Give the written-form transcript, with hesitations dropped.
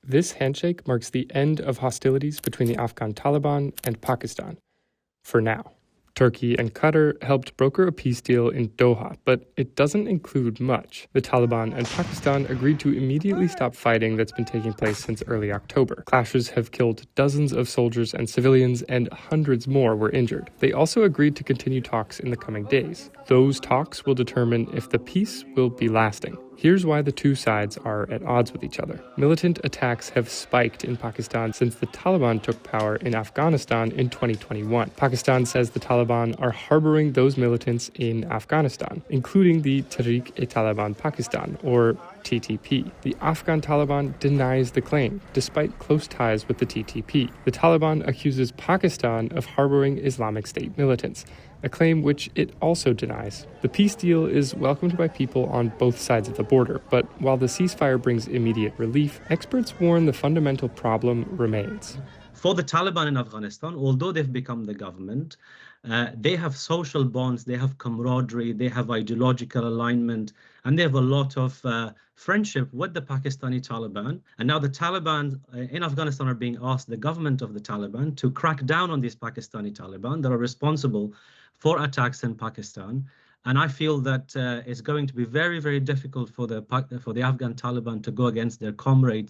This handshake marks the end of hostilities between the Afghan Taliban and Pakistan. For now. Turkey and Qatar helped broker a peace deal in Doha, but it doesn't include much. The Taliban and Pakistan agreed to immediately stop fighting that's been taking place since early October. Clashes have killed dozens of soldiers and civilians, and hundreds more were injured. They also agreed to continue talks in the coming days. Those talks will determine if the peace will be lasting. Here's why the two sides are at odds with each other. Militant attacks have spiked in Pakistan since the Taliban took power in Afghanistan in 2021. Pakistan says the Taliban are harboring those militants in Afghanistan, including the Tehrik-e-Taliban Pakistan, or TTP. The Afghan Taliban denies the claim, despite close ties with the TTP. The Taliban accuses Pakistan of harboring Islamic State militants, a claim which it also denies. The peace deal is welcomed by people on both sides of the border, but while the ceasefire brings immediate relief, experts warn the fundamental problem remains. For the Taliban in Afghanistan, although they've become the government, they have social bonds, they have camaraderie, they have ideological alignment, and they have a lot of friendship with the Pakistani Taliban. And now the Taliban in Afghanistan are being asked, the government of the Taliban, to crack down on these Pakistani Taliban that are responsible for attacks in Pakistan. And I feel that it's going to be very, very difficult for the Afghan Taliban to go against their comrades